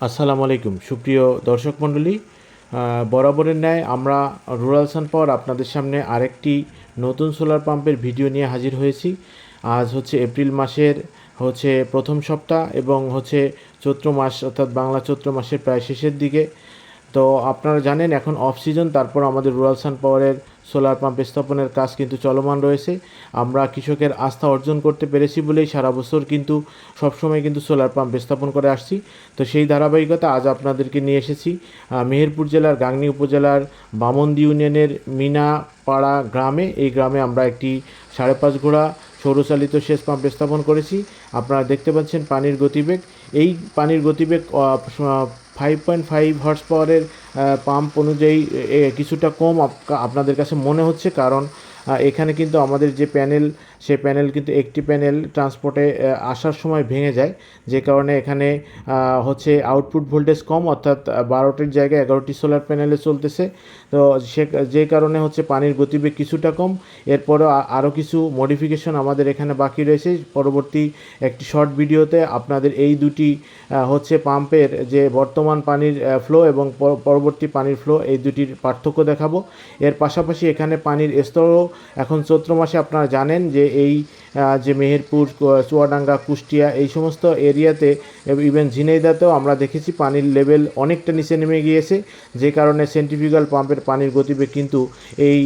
আসসালামু আলাইকুম সুপ্রিয় দর্শক মণ্ডলী, বরাবরের ন্যায় আমরা রুরাল সান পাওয়ার আপনাদের সামনে আরেকটি নতুন সোলার পাম্পের ভিডিও নিয়ে হাজির হয়েছি। আজ হচ্ছে এপ্রিল মাসের প্রথম সপ্তাহ এবং চৈত্র মাস, অর্থাৎ বাংলা চৈত্র মাসের প্রায় শেষের দিকে। তো আপনারা জানেন এখন অফ সিজন, তারপর আমাদের রুরাল সান পাওয়ারের সোলার পাম্প স্থাপনের কাজ কিন্তু চলমান রয়েছে। আমরা কৃষকের আস্থা অর্জন করতে পেরেছি বলেই সারা বছর কিন্তু সবসময় কিন্তু সোলার পাম্প স্থাপন করে আসছি। তো সেই ধারাবাহিকতা আজ আপনাদেরকে নিয়ে এসেছি মেহেরপুর জেলার গাংনী উপজেলার বামন্দি ইউনিয়নের মিনাপাড়া গ্রামে। এই গ্রামে আমরা একটি 5.5 ঘোড়া সৌরচালিত সেচ পাম্প স্থাপন করেছি। আপনারা দেখতে পাচ্ছেন পানির গতিবেগ। এই পানির গতিবেগ 5.5 হর্স পাওয়ারের পাম্প অনুযায়ী কিছুটা কম আপনাদের কাছে মনে হচ্ছে, কারণ এখানে কিন্তু আমাদের যে প্যানেল, সে প্যানেল কিন্তু একটি প্যানেল ট্রান্সপোর্টে আসার সময় ভেঙে যায়, যে কারণে এখানে আউটপুট ভোল্টেজ কম, অর্থাৎ 12টির জায়গায় 11টি সোলার প্যানেলে চলতেছে। তো যে কারণে পানির গতিবেগ কিছুটা কম। এরপরও আরও কিছু মডিফিকেশন আমাদের এখানে বাকি রয়েছে। পরবর্তী একটি শর্ট ভিডিওতে আপনাদের এই দুটি পাম্পের যে বর্তমান পানির ফ্লো এবং পরবর্তী পানির ফ্লো, এই দুটির পার্থক্য দেখাবো। এর পাশাপাশি এখানে পানির স্তরও এখন চৈত্র মাসে আপনারা জানেন যে এই যে মেহেরপুর, চুয়াডাঙ্গা, কুষ্টিয়া এই সমস্ত এরিয়াতে, ইভেন ঝিনাইদহেতেও আমরা দেখেছি পানির লেভেল অনেকটা নিচে নেমে গিয়েছে, যে কারণে সেন্ট্রিফিউগাল পাম্পের পানির গতিবেগ কিন্তু এই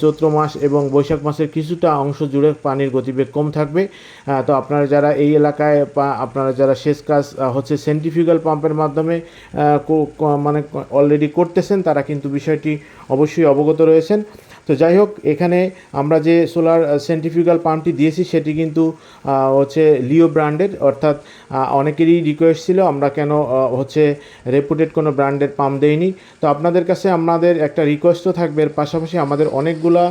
চৈত্র মাস এবং বৈশাখ মাসের কিছুটা অংশ জুড়ে পানির গতিবেগ কম থাকবে। তো আপনারা যারা এই এলাকায় আপনারা যারা সেচ কাজ সেন্ট্রিফিউগাল পাম্পের মাধ্যমে মানে অলরেডি করতেছেন, তারা কিন্তু বিষয়টি অবশ্যই অবগত রয়েছেন। তো যাই হোক, এখানে আমরা যে সোলার সেন্ট্রিফিউগাল পাম্পটি দিয়েছি সেটি কিন্তু লিও ব্র্যান্ডের, অর্থাৎ অনেকেরই রিকোয়েস্ট ছিল আমরা কেন রেপুটেড কোনো ব্র্যান্ডের পাম্প দেইনি। তো আপনাদের কাছে আমাদের একটা রিকোয়েস্টও থাকবে। এর পাশাপাশি আমাদের অনেকগুলা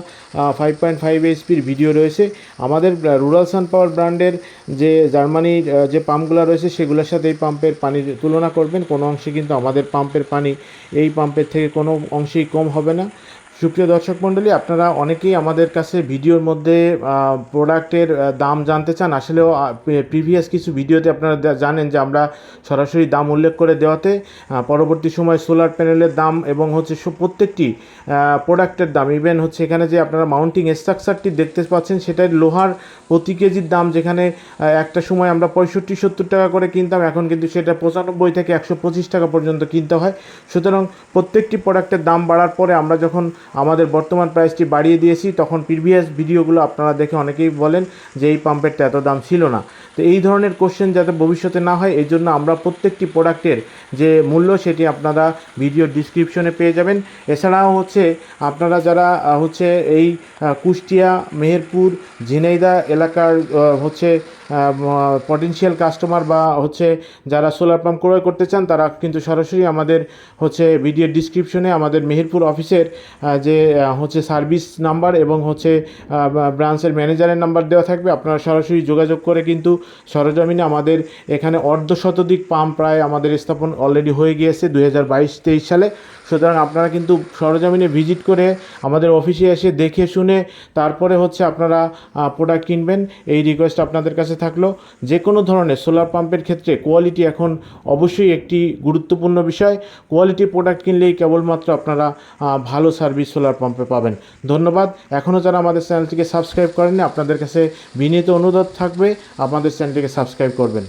5.5 এইচপির ভিডিও রয়েছে। আমাদের রুরাল সান পাওয়ার ব্র্যান্ডের যে জার্মানির যে পাম্পগুলো রয়েছে সেগুলোর সাথে এই পাম্পের পানির তুলনা করবেন, কোনো অংশে কিন্তু আমাদের পাম্পের পানি এই পাম্পের থেকে কোনো অংশেই কম হবে না। সুপ্রিয় দর্শক মণ্ডলী, আপনারা অনেকেই আমাদের কাছে ভিডিওর মধ্যে প্রোডাক্টের দাম জানতে চান। আসলেও প্রিভিয়াস কিছু ভিডিওতে আপনারা জানেন যে আমরা সরাসরি দাম উল্লেখ করে দেওয়াতে পরবর্তী সময় সোলার প্যানেলের দাম এবং প্রত্যেকটি প্রোডাক্টের দাম, ইভেন এখানে যে আপনারা মাউন্টিং স্ট্রাকচারটি দেখতে পাচ্ছেন, সেটার লোহার প্রতি কেজির দাম যেখানে একটা সময় আমরা 65-70 টাকা করে কিনতাম, এখন কিন্তু সেটা 95 থেকে 125 টাকা পর্যন্ত কিনতে হয়। সুতরাং প্রত্যেকটি প্রোডাক্টের দাম বাড়ার পরে আমরা যখন আমাদের বর্তমান প্রাইসটি বাড়িয়ে দিয়েছি, তখন প্রিভিয়াস ভিডিওগুলো আপনারা দেখে অনেকেই বলেন যে এই পাম্পেরটা এত দাম ছিল না। তো এই ধরনের কোশ্চেন যাতে ভবিষ্যতে না হয়, এই জন্য আমরা প্রত্যেকটি প্রোডাক্টের যে মূল্য সেটি আপনারা ভিডিওর ডিসক্রিপশনে পেয়ে যাবেন। এছাড়াও আপনারা যারা এই কুষ্টিয়া, মেহেরপুর, ঝিনাইদহ এলাকার পটেনশিয়াল কাস্টমার বা যারা সোলার পাম্প ক্রয় করতে চান, তারা কিন্তু সরাসরি আমাদের ভিডিওর ডিসক্রিপশনে আমাদের মেহেরপুর অফিসের যে সার্ভিস নাম্বার এবং ব্রাঞ্চের ম্যানেজারের নাম্বার দেওয়া থাকবে। আপনারা সরাসরি যোগাযোগ করে কিন্তু সরজমিনে আমাদের এখানে অর্ধশতাধিক পাম্প প্রায় আমাদের স্থাপন অলরেডি হয়ে গিয়েছে 2022-23 সালে। সুতরাং আপনারা কিন্তু সরজমিনে ভিজিট করে আমাদের অফিসে এসে দেখে শুনে তারপরে আপনারা প্রোডাক্ট কিনবেন, এই রিকোয়েস্ট আপনাদের কাছে থাকলো। যে কোনো ধরনের সোলার পাম্পের ক্ষেত্রে কোয়ালিটি এখন অবশ্যই একটি গুরুত্বপূর্ণ বিষয়। কোয়ালিটি প্রোডাক্ট কিনলেই কেবলমাত্র আপনারা ভালো সার্ভিস সোলার পাম্পে পাবেন। ধন্যবাদ। এখনও যারা আমাদের চ্যানেলটিকে সাবস্ক্রাইব করেননি, আপনাদের কাছে বিনীত অনুরোধ থাকবে আমাদের চ্যানেলটিকে সাবস্ক্রাইব করবেন।